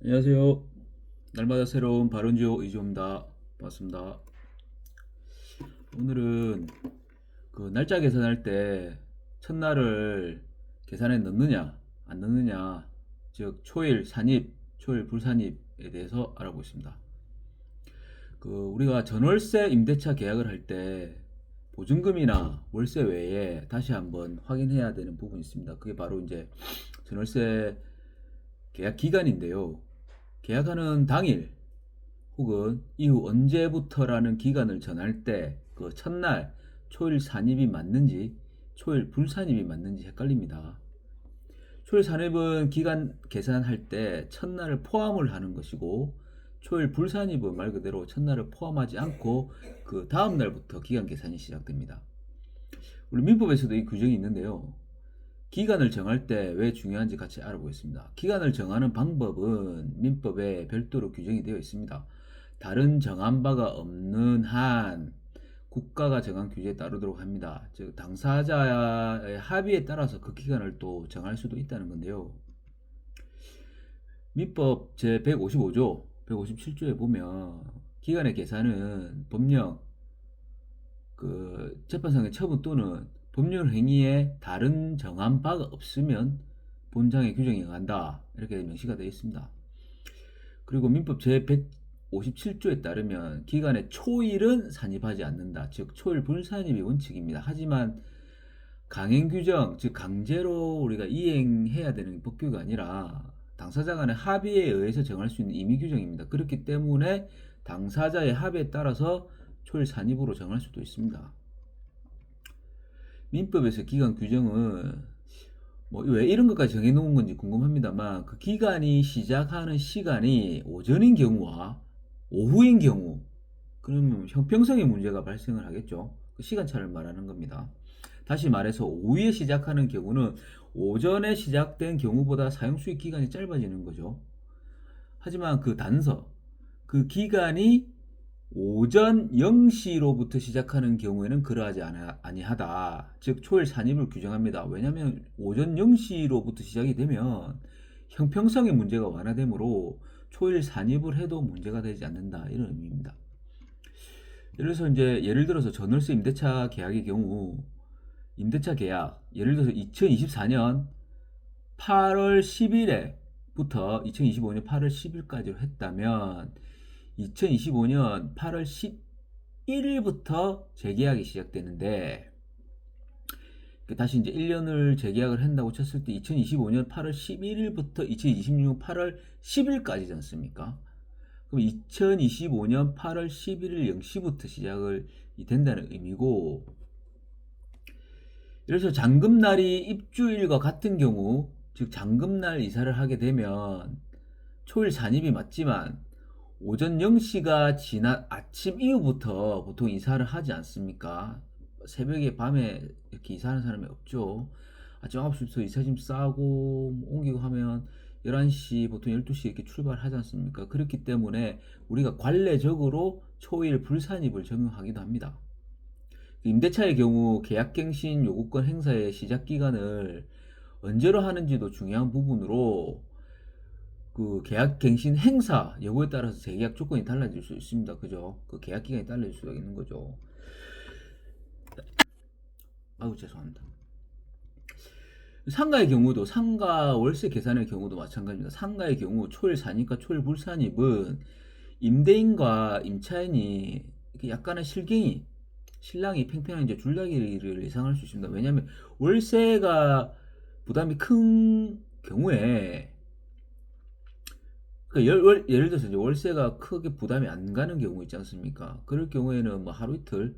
안녕하세요. 날마다 새로운 발언지오 이지호입니다. 반갑습니다. 오늘은 그 날짜 계산할 때 첫날을 계산에 넣느냐 안 넣느냐, 즉 초일 산입, 초일 불산입에 대해서 알아보겠습니다. 우리가 전월세 임대차 계약을 할 때 보증금이나 월세 외에 다시 한번 확인해야 되는 부분이 있습니다. 그게 바로 이제 전월세 계약 기간인데요. 계약하는 당일 혹은 이후 언제부터라는 기간을 정할 때 그 첫날 초일 산입이 맞는지 초일 불산입이 맞는지 헷갈립니다. 초일 산입은 기간 계산할 때 첫날을 포함을 하는 것이고, 초일 불산입은 말 그대로 첫날을 포함하지 않고 그 다음 날부터 기간 계산이 시작됩니다. 우리 민법에서도 이 규정이 있는데요. 기간을 정할 때 왜 중요한지 같이 알아보겠습니다. 기간을 정하는 방법은 민법에 별도로 규정이 되어 있습니다. 다른 정한 바가 없는 한 국가가 정한 규제에 따르도록 합니다. 즉 당사자의 합의에 따라서 그 기간을 또 정할 수도 있다는 건데요. 민법 제155조, 157조에 보면 기간의 계산은 법령, 재판상의 처분 또는 법률 행위에 다른 정한 바가 없으면 본장의 규정에 의한다, 이렇게 명시가 되어 있습니다. 그리고 민법 제157조에 따르면 기간의 초일은 산입하지 않는다. 즉 초일 불산입이 원칙입니다. 하지만 강행 규정, 즉 강제로 우리가 이행해야 되는 법규가 아니라 당사자 간의 합의에 의해서 정할 수 있는 임의 규정입니다. 그렇기 때문에 당사자의 합의에 따라서 초일 산입으로 정할 수도 있습니다. 민법에서 기간 규정은 왜 이런 것까지 정해놓은 건지 궁금합니다만, 그 기간이 시작하는 시간이 오전인 경우와 오후인 경우, 그러면 형평성의 문제가 발생을 하겠죠. 그 시간차를 말하는 겁니다. 다시 말해서 오후에 시작하는 경우는 오전에 시작된 경우보다 사용수익 기간이 짧아지는 거죠. 하지만 그 단서, 그 기간이 오전 0시로부터 시작하는 경우에는 그러하지 아니하다. 즉 초일 산입을 규정합니다. 왜냐하면 오전 0시로부터 시작이 되면 형평성의 문제가 완화되므로 초일 산입을 해도 문제가 되지 않는다, 이런 의미입니다. 예를 들어서 전월세 임대차 계약의 경우, 임대차 계약 예를 들어서 2024년 8월 10일에부터 2025년 8월 10일까지로 했다면 2025년 8월 11일부터 재계약이 시작되는데, 다시 이제 1년을 재계약을 한다고 쳤을 때 2025년 8월 11일부터 2026년 8월 10일까지지 않습니까? 그럼 2025년 8월 11일 0시부터 시작을 된다는 의미고, 그래서 잔금날이 입주일과 같은 경우, 즉 잔금날 이사를 하게 되면 초일 산입이 맞지만 오전 0시가 지난 아침 이후부터 보통 이사를 하지 않습니까? 새벽에 밤에 이렇게 이사하는 사람이 없죠. 아침 9시부터 이사짐 싸고 옮기고 하면 11시, 보통 12시 이렇게 출발하지 않습니까? 그렇기 때문에 우리가 관례적으로 초일 불산입을 적용하기도 합니다. 임대차의 경우 계약갱신 요구권 행사의 시작기간을 언제로 하는지도 중요한 부분으로, 그 계약갱신 행사 여부에 따라서 재계약 조건이 달라질 수 있습니다. 그죠? 그 계약 기간이 달라질 수가 있는 거죠. 아우, 죄송합니다. 상가의 경우도, 상가 월세 계산의 경우도 마찬가지입니다. 상가의 경우 초일 산입과 초일 불산입은 임대인과 임차인이 약간의 신랑이 팽팽한 이제 줄다리기를 예상할 수 있습니다. 왜냐하면 월세가 부담이 큰 경우에, 예를 들어서 이제 월세가 크게 부담이 안 가는 경우 있지 않습니까? 그럴 경우에는 뭐 하루 이틀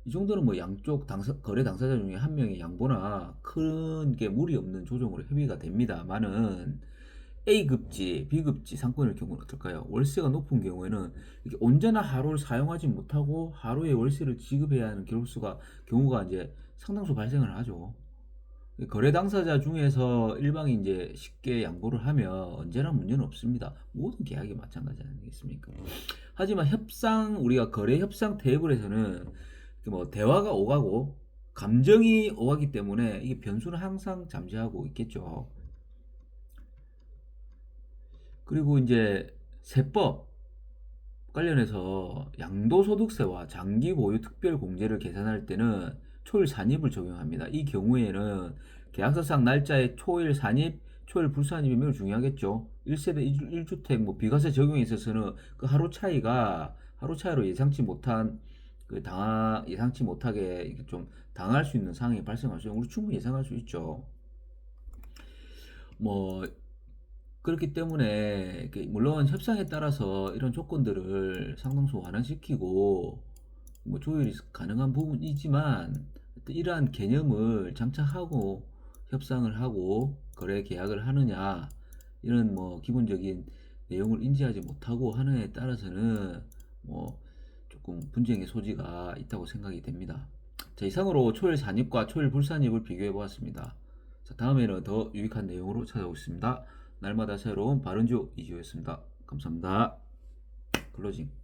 이 정도는 뭐 양쪽 거래 당사자 중에 한 명의 양보나 큰 게 무리 없는 조정으로 협의가 됩니다만은, A급지, B급지 상권의 경우는 어떨까요? 월세가 높은 경우에는 이렇게 온전한 하루를 사용하지 못하고 하루에 월세를 지급해야 하는 경우가 이제 상당수 발생을 하죠. 거래 당사자 중에서 일방이 이제 쉽게 양보를 하면 언제나 문제는 없습니다. 모든 계약이 마찬가지 아니겠습니까? 하지만 우리가 거래 협상 테이블에서는 뭐 대화가 오가고 감정이 오가기 때문에 이게 변수는 항상 잠재하고 있겠죠. 그리고 이제 세법 관련해서 양도소득세와 장기 보유 특별 공제를 계산할 때는 초일 산입을 적용합니다. 이 경우에는 계약서상 날짜의 초일 산입, 초일 불산입이 매우 중요하겠죠. 1세대 1주택 뭐 비과세 적용에 있어서는 그 하루 차이로 예상치 못하게 이렇게 좀 당할 수 있는 상황이 발생할 수 있는 우리 충분히 예상할 수 있죠. 뭐 그렇기 때문에 물론 협상에 따라서 이런 조건들을 상당수 완화시키고 뭐 조율이 가능한 부분이지만 이러한 개념을 장착하고 협상을 하고 거래 계약을 하느냐 이런 뭐 기본적인 내용을 인지하지 못하고 하느냐에 따라서는 뭐 조금 분쟁의 소지가 있다고 생각이 됩니다. 자, 이상으로 초일 산입과 초일 불산입을 비교해 보았습니다. 자, 다음에는 더 유익한 내용으로 찾아오겠습니다. 날마다 새로운 바른주 이지호였습니다. 감사합니다. 클로징.